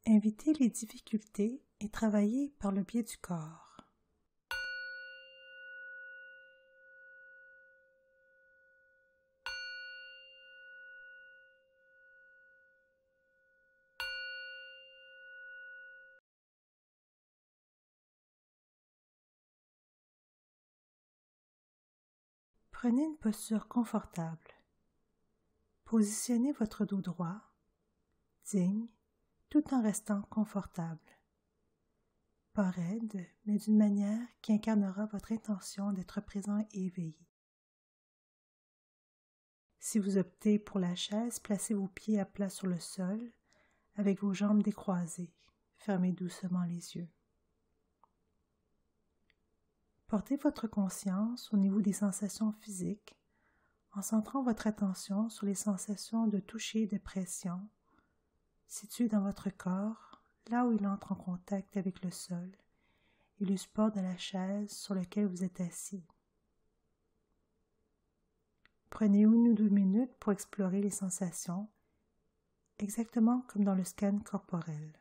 Évitez les difficultés et travaillez par le biais du corps. Prenez une posture confortable. Positionnez votre dos droit, digne, tout en restant confortable. Pas raide, mais d'une manière qui incarnera votre intention d'être présent et éveillé. Si vous optez pour la chaise, placez vos pieds à plat sur le sol, avec vos jambes décroisées. Fermez doucement les yeux. Portez votre conscience au niveau des sensations physiques, en centrant votre attention sur les sensations de toucher et de pression, situées dans votre corps, là où il entre en contact avec le sol et le support de la chaise sur lequel vous êtes assis. Prenez 1 ou 2 minutes pour explorer les sensations, exactement comme dans le scan corporel.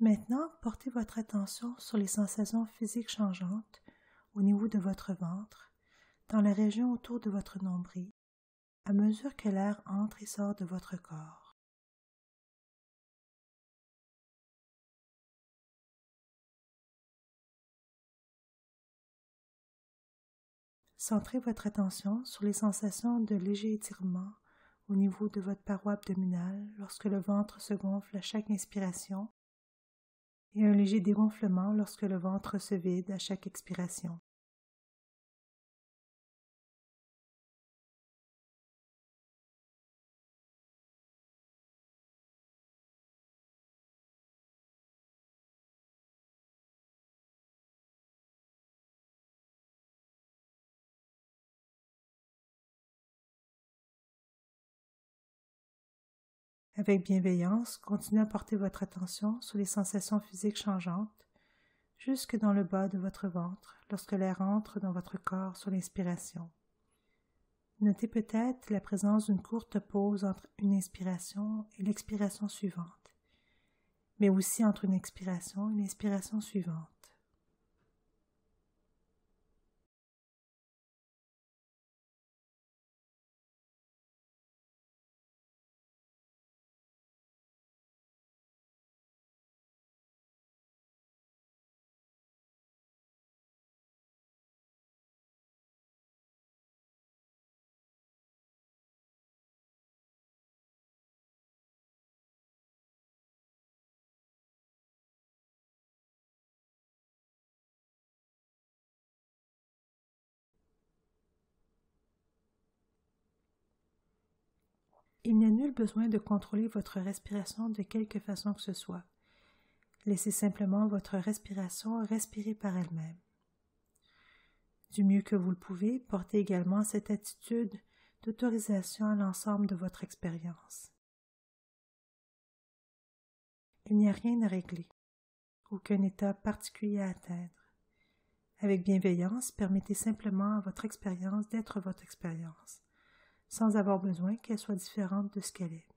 Maintenant, portez votre attention sur les sensations physiques changeantes au niveau de votre ventre, dans la région autour de votre nombril, à mesure que l'air entre et sort de votre corps. Centrez votre attention sur les sensations de léger étirement au niveau de votre paroi abdominale lorsque le ventre se gonfle à chaque inspiration et un léger dégonflement lorsque le ventre se vide à chaque expiration. Avec bienveillance, continuez à porter votre attention sur les sensations physiques changeantes jusque dans le bas de votre ventre lorsque l'air entre dans votre corps sur l'inspiration. Notez peut-être la présence d'une courte pause entre une inspiration et l'expiration suivante, mais aussi entre une expiration et l'inspiration suivante. Il n'y a nul besoin de contrôler votre respiration de quelque façon que ce soit. Laissez simplement votre respiration respirer par elle-même. Du mieux que vous le pouvez, portez également cette attitude d'autorisation à l'ensemble de votre expérience. Il n'y a rien à régler, aucun état particulier à atteindre. Avec bienveillance, permettez simplement à votre expérience d'être votre expérience, sans avoir besoin qu'elle soit différente de ce qu'elle est.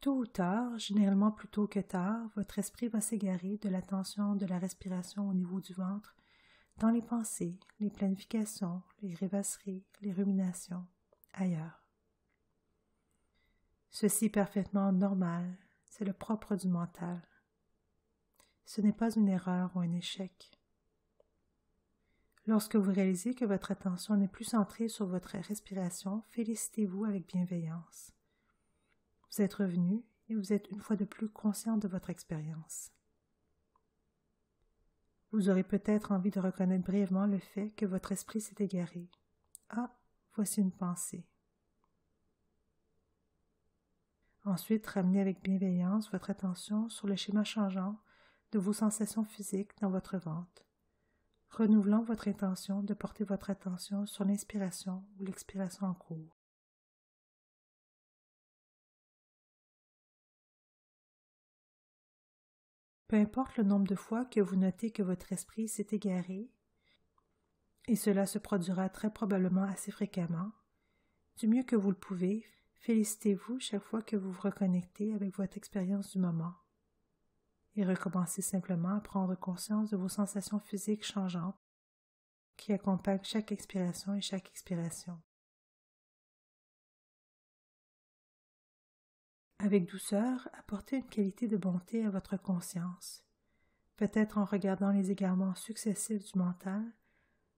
Tôt ou tard, généralement plus tôt que tard, votre esprit va s'égarer de l'attention de la respiration au niveau du ventre dans les pensées, les planifications, les rêvasseries, les ruminations, ailleurs. Ceci est parfaitement normal, c'est le propre du mental. Ce n'est pas une erreur ou un échec. Lorsque vous réalisez que votre attention n'est plus centrée sur votre respiration, félicitez-vous avec bienveillance. Vous êtes revenu et vous êtes une fois de plus conscient de votre expérience. Vous aurez peut-être envie de reconnaître brièvement le fait que votre esprit s'est égaré. Ah, voici une pensée. Ensuite, ramenez avec bienveillance votre attention sur le schéma changeant de vos sensations physiques dans votre ventre, renouvelant votre intention de porter votre attention sur l'inspiration ou l'expiration en cours. Peu importe le nombre de fois que vous notez que votre esprit s'est égaré, et cela se produira très probablement assez fréquemment, du mieux que vous le pouvez, félicitez-vous chaque fois que vous vous reconnectez avec votre expérience du moment. Et recommencez simplement à prendre conscience de vos sensations physiques changeantes qui accompagnent chaque expiration et chaque expiration. Avec douceur, apportez une qualité de bonté à votre conscience, peut-être en regardant les égarements successifs du mental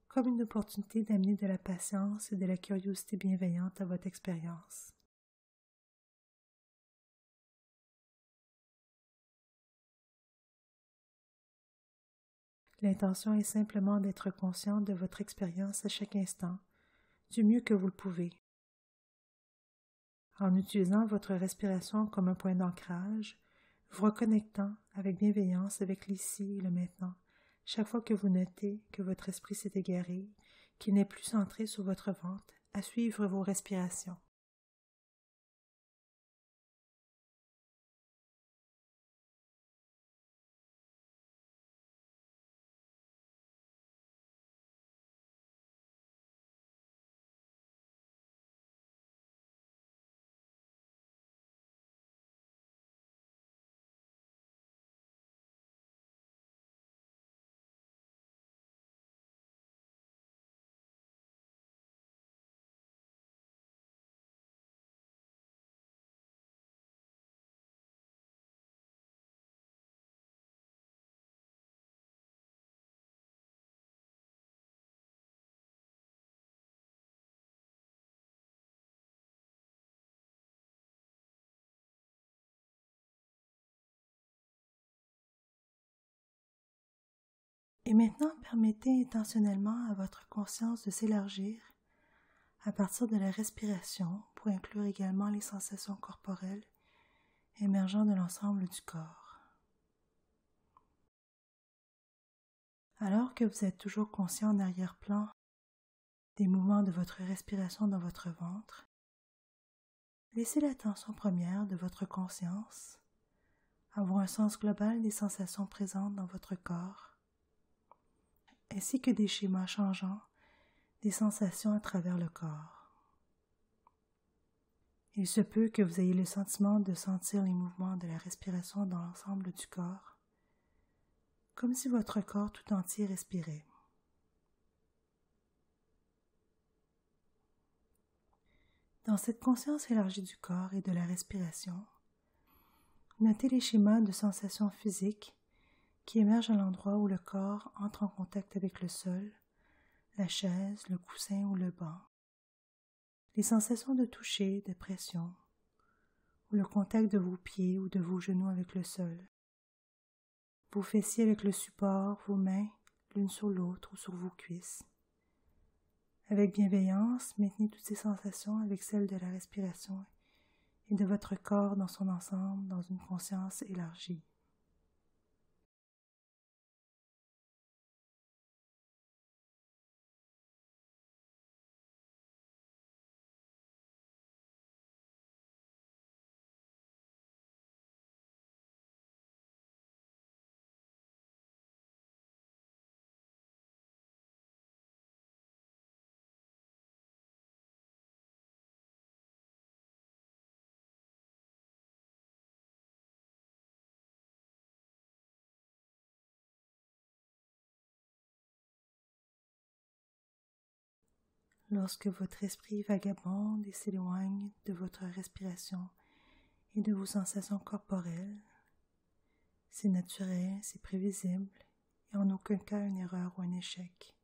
comme une opportunité d'amener de la patience et de la curiosité bienveillante à votre expérience. L'intention est simplement d'être conscient de votre expérience à chaque instant, du mieux que vous le pouvez. En utilisant votre respiration comme un point d'ancrage, vous reconnectant avec bienveillance avec l'ici et le maintenant, chaque fois que vous notez que votre esprit s'est égaré, qu'il n'est plus centré sur votre ventre, à suivre vos respirations. Et maintenant, permettez intentionnellement à votre conscience de s'élargir à partir de la respiration pour inclure également les sensations corporelles émergeant de l'ensemble du corps. Alors que vous êtes toujours conscient en arrière-plan des mouvements de votre respiration dans votre ventre, laissez l'attention première de votre conscience avoir un sens global des sensations présentes dans votre corps, ainsi que des schémas changeants des sensations à travers le corps. Il se peut que vous ayez le sentiment de sentir les mouvements de la respiration dans l'ensemble du corps, comme si votre corps tout entier respirait. Dans cette conscience élargie du corps et de la respiration, notez les schémas de sensations physiques qui émergent à l'endroit où le corps entre en contact avec le sol, la chaise, le coussin ou le banc. Les sensations de toucher, de pression, ou le contact de vos pieds ou de vos genoux avec le sol. Vos fessiers avec le support, vos mains l'une sur l'autre ou sur vos cuisses. Avec bienveillance, maintenez toutes ces sensations avec celles de la respiration et de votre corps dans son ensemble dans une conscience élargie. lorsque votre esprit vagabonde et s'éloigne de votre respiration et de vos sensations corporelles. C'est naturel, c'est prévisible et en aucun cas une erreur ou un échec.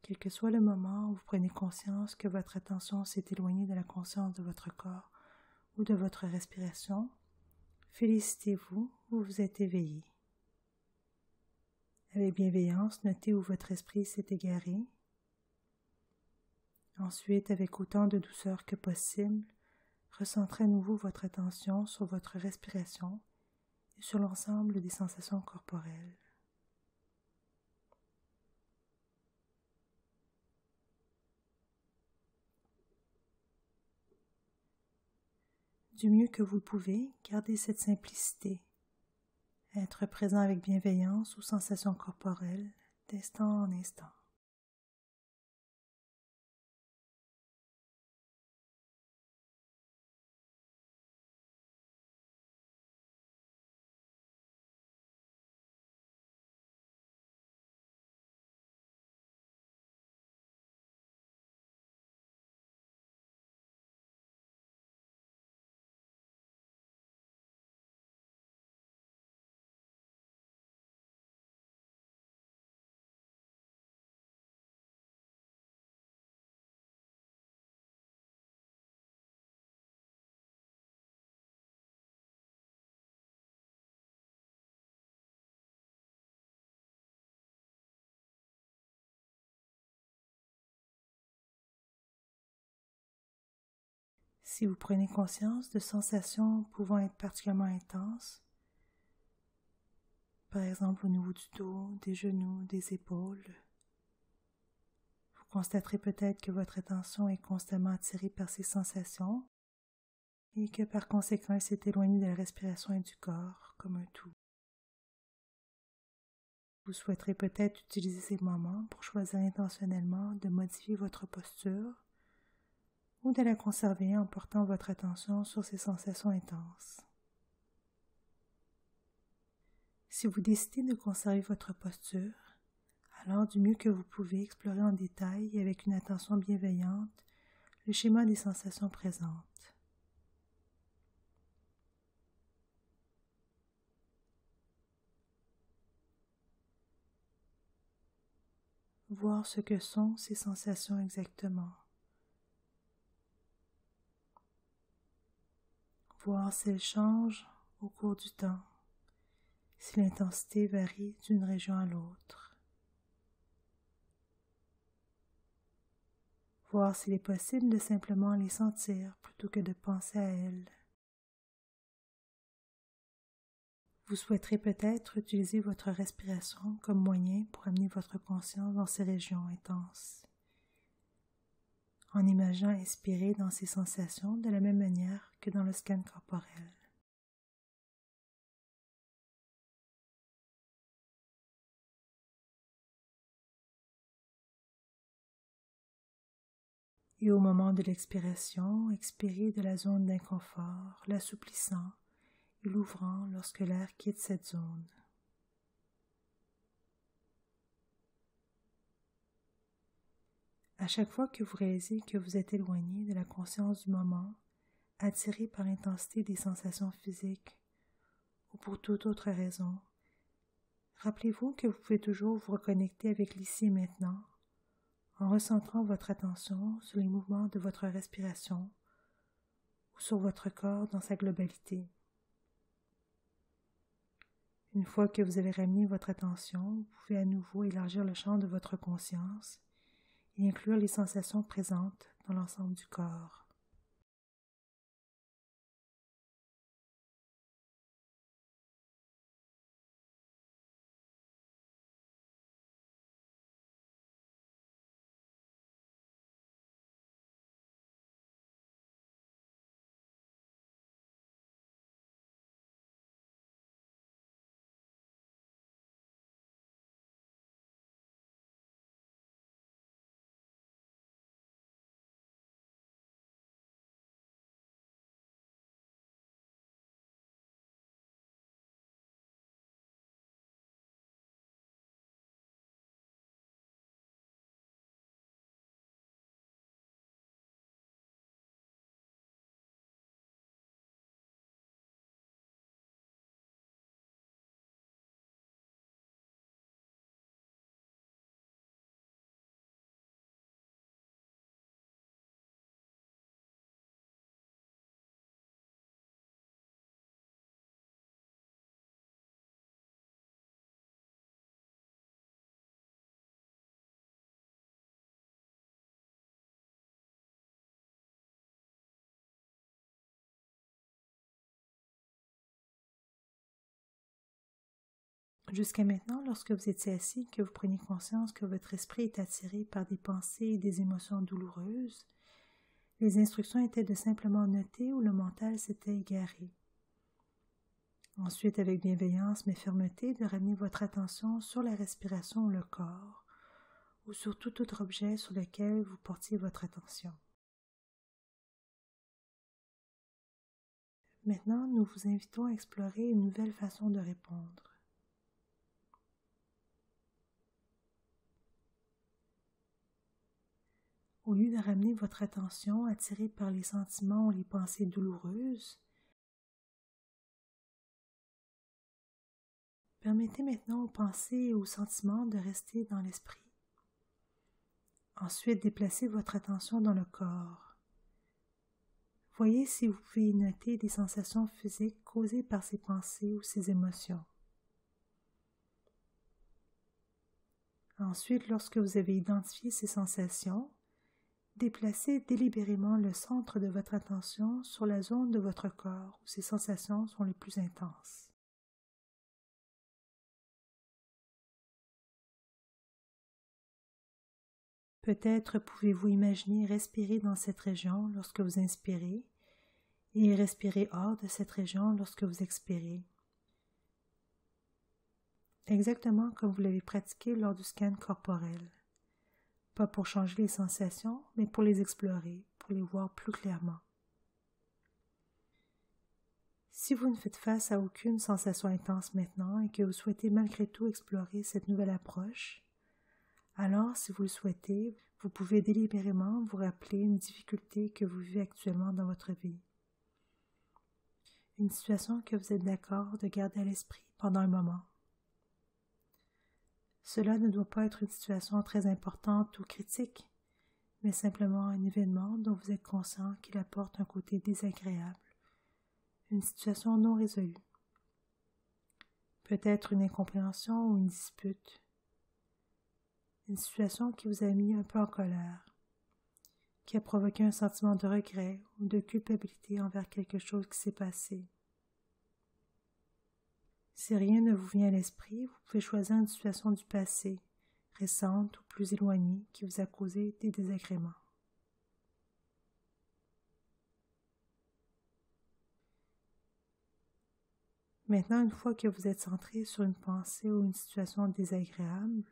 Quel que soit le moment où vous prenez conscience que votre attention s'est éloignée de la conscience de votre corps ou de votre respiration, félicitez-vous, vous vous êtes éveillé. Avec bienveillance, notez où votre esprit s'est égaré. Ensuite, avec autant de douceur que possible, recentrez à nouveau votre attention sur votre respiration et sur l'ensemble des sensations corporelles. Du mieux que vous le pouvez, gardez cette simplicité. Être présent avec bienveillance aux sensations corporelles d'instant en instant. Si vous prenez conscience de sensations pouvant être particulièrement intenses, par exemple au niveau du dos, des genoux, des épaules, vous constaterez peut-être que votre attention est constamment attirée par ces sensations et que par conséquent elle s'est éloignée de la respiration et du corps comme un tout. Vous souhaiterez peut-être utiliser ces moments pour choisir intentionnellement de modifier votre posture ou de la conserver en portant votre attention sur ces sensations intenses. Si vous décidez de conserver votre posture, alors du mieux que vous pouvez explorer en détail et avec une attention bienveillante le schéma des sensations présentes. Voir ce que sont ces sensations exactement. Voir si elles changent au cours du temps, si l'intensité varie d'une région à l'autre. Voir s'il est possible de simplement les sentir plutôt que de penser à elles. Vous souhaiterez peut-être utiliser votre respiration comme moyen pour amener votre conscience dans ces régions intenses, en imaginant inspirer dans ces sensations de la même manière que dans le scan corporel. Et au moment de l'expiration, expirez de la zone d'inconfort, l'assouplissant et l'ouvrant lorsque l'air quitte cette zone. À chaque fois que vous réalisez que vous êtes éloigné de la conscience du moment, attiré par l'intensité des sensations physiques ou pour toute autre raison, rappelez-vous que vous pouvez toujours vous reconnecter avec l'ici et maintenant en recentrant votre attention sur les mouvements de votre respiration ou sur votre corps dans sa globalité. Une fois que vous avez ramené votre attention, vous pouvez à nouveau élargir le champ de votre conscience et inclure les sensations présentes dans l'ensemble du corps. Jusqu'à maintenant, lorsque vous étiez assis, que vous preniez conscience que votre esprit est attiré par des pensées et des émotions douloureuses, les instructions étaient de simplement noter où le mental s'était égaré. Ensuite, avec bienveillance mais fermeté, de ramener votre attention sur la respiration ou le corps, ou sur tout autre objet sur lequel vous portiez votre attention. Maintenant, nous vous invitons à explorer une nouvelle façon de répondre. Au lieu de ramener votre attention attirée par les sentiments ou les pensées douloureuses, permettez maintenant aux pensées et aux sentiments de rester dans l'esprit. Ensuite, déplacez votre attention dans le corps. Voyez si vous pouvez y noter des sensations physiques causées par ces pensées ou ces émotions. Ensuite, lorsque vous avez identifié ces sensations, déplacez délibérément le centre de votre attention sur la zone de votre corps où ces sensations sont les plus intenses. Peut-être pouvez-vous imaginer respirer dans cette région lorsque vous inspirez et respirer hors de cette région lorsque vous expirez. Exactement comme vous l'avez pratiqué lors du scan corporel. Pas pour changer les sensations, mais pour les explorer, pour les voir plus clairement. Si vous ne faites face à aucune sensation intense maintenant et que vous souhaitez malgré tout explorer cette nouvelle approche, alors, si vous le souhaitez, vous pouvez délibérément vous rappeler une difficulté que vous vivez actuellement dans votre vie. Une situation que vous êtes d'accord de garder à l'esprit pendant un moment. Cela ne doit pas être une situation très importante ou critique, mais simplement un événement dont vous êtes conscient qu'il apporte un côté désagréable, une situation non résolue. Peut-être une incompréhension ou une dispute, une situation qui vous a mis un peu en colère, qui a provoqué un sentiment de regret ou de culpabilité envers quelque chose qui s'est passé. Si rien ne vous vient à l'esprit, vous pouvez choisir une situation du passé, récente ou plus éloignée, qui vous a causé des désagréments. Maintenant, une fois que vous êtes centré sur une pensée ou une situation désagréable,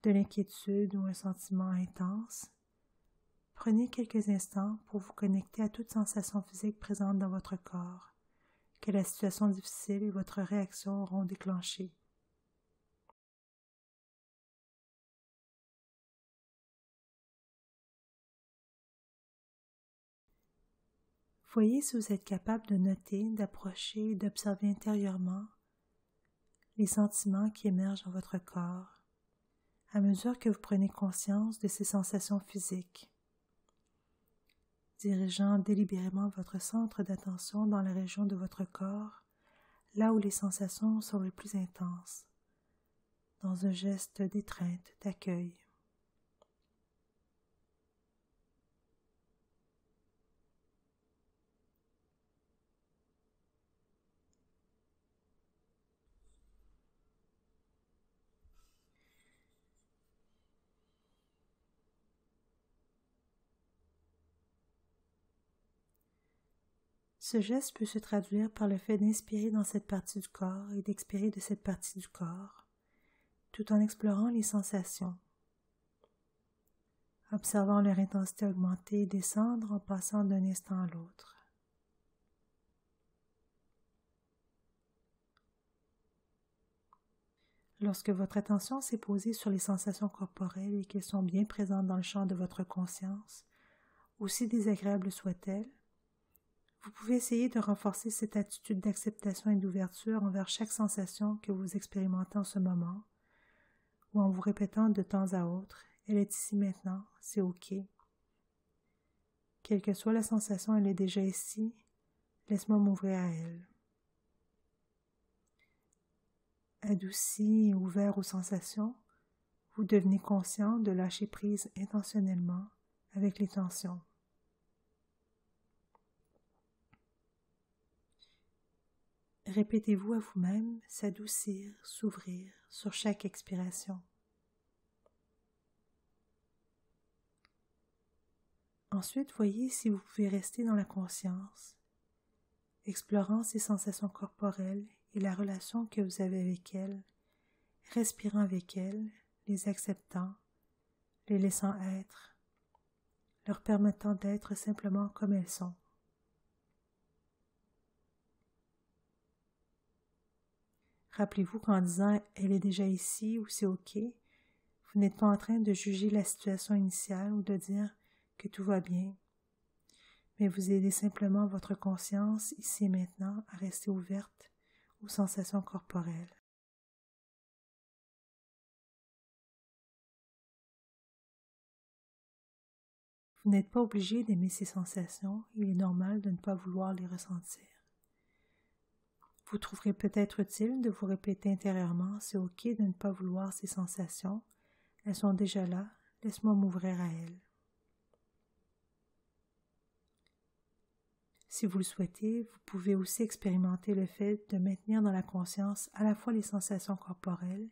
de l'inquiétude ou un sentiment intense, prenez quelques instants pour vous connecter à toute sensation physique présente dans votre corps, que la situation difficile et votre réaction auront déclenché. Voyez si vous êtes capable de noter, d'approcher et d'observer intérieurement les sentiments qui émergent dans votre corps, à mesure que vous prenez conscience de ces sensations physiques, dirigeant délibérément votre centre d'attention dans la région de votre corps, là où les sensations sont les plus intenses, dans un geste d'étreinte, d'accueil. Ce geste peut se traduire par le fait d'inspirer dans cette partie du corps et d'expirer de cette partie du corps, tout en explorant les sensations, observant leur intensité augmenter et descendre en passant d'un instant à l'autre. Lorsque votre attention s'est posée sur les sensations corporelles et qu'elles sont bien présentes dans le champ de votre conscience, aussi désagréables soient-elles, vous pouvez essayer de renforcer cette attitude d'acceptation et d'ouverture envers chaque sensation que vous expérimentez en ce moment, ou en vous répétant de temps à autre « Elle est ici maintenant, c'est OK ». Quelle que soit la sensation, elle est déjà ici, laisse-moi m'ouvrir à elle. Adouci et ouvert aux sensations, vous devenez conscient de lâcher prise intentionnellement avec les tensions. Répétez-vous à vous-même s'adoucir, s'ouvrir sur chaque expiration. Ensuite, voyez si vous pouvez rester dans la conscience, explorant ces sensations corporelles et la relation que vous avez avec elles, respirant avec elles, les acceptant, les laissant être, leur permettant d'être simplement comme elles sont. Rappelez-vous qu'en disant « elle est déjà ici » ou « c'est ok », vous n'êtes pas en train de juger la situation initiale ou de dire que tout va bien, mais vous aidez simplement votre conscience ici et maintenant à rester ouverte aux sensations corporelles. Vous n'êtes pas obligé d'aimer ces sensations, il est normal de ne pas vouloir les ressentir. Vous trouverez peut-être utile de vous répéter intérieurement « c'est ok de ne pas vouloir ces sensations, elles sont déjà là, laisse-moi m'ouvrir à elles ». Si vous le souhaitez, vous pouvez aussi expérimenter le fait de maintenir dans la conscience à la fois les sensations corporelles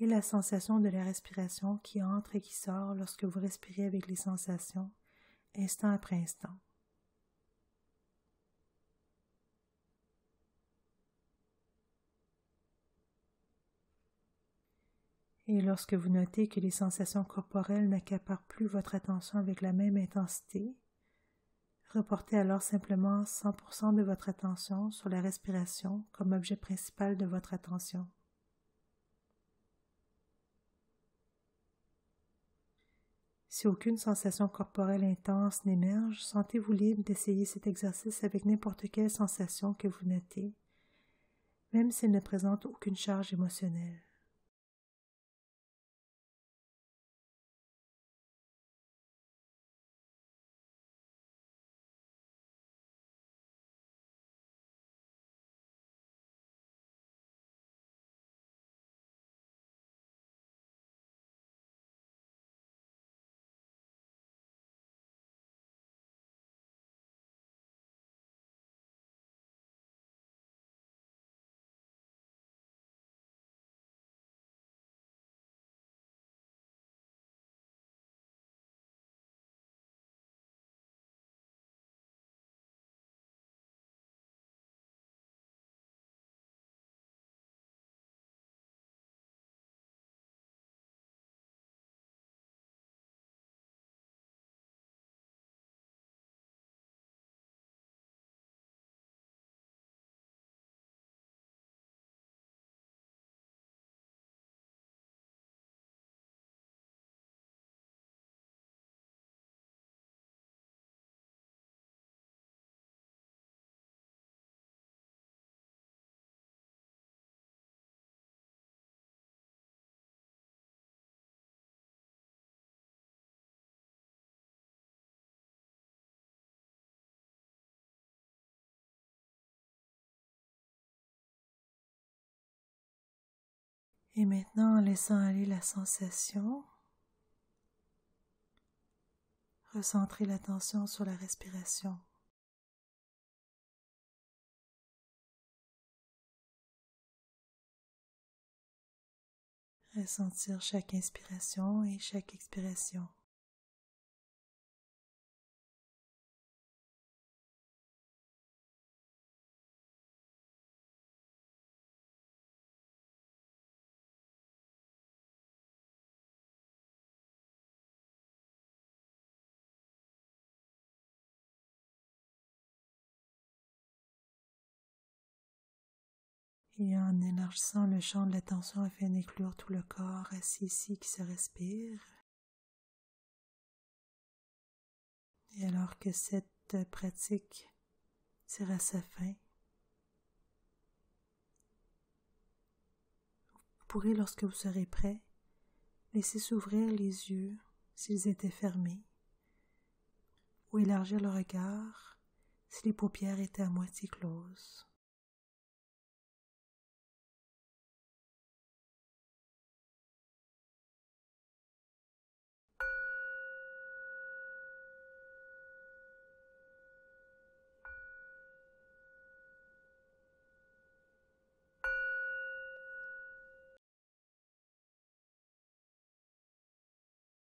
et la sensation de la respiration qui entre et qui sort lorsque vous respirez avec les sensations, instant après instant. Et lorsque vous notez que les sensations corporelles n'accaparent plus votre attention avec la même intensité, reportez alors simplement 100% de votre attention sur la respiration comme objet principal de votre attention. Si aucune sensation corporelle intense n'émerge, sentez-vous libre d'essayer cet exercice avec n'importe quelle sensation que vous notez, même s'il ne présente aucune charge émotionnelle. Et maintenant, en laissant aller la sensation, recentrez l'attention sur la respiration. Ressentir chaque inspiration et chaque expiration. Et en élargissant le champ de l'attention afin d'inclure tout le corps assis ici qui se respire. Et alors que cette pratique tire à sa fin, vous pourrez, lorsque vous serez prêt, laisser s'ouvrir les yeux s'ils étaient fermés, ou élargir le regard si les paupières étaient à moitié closes.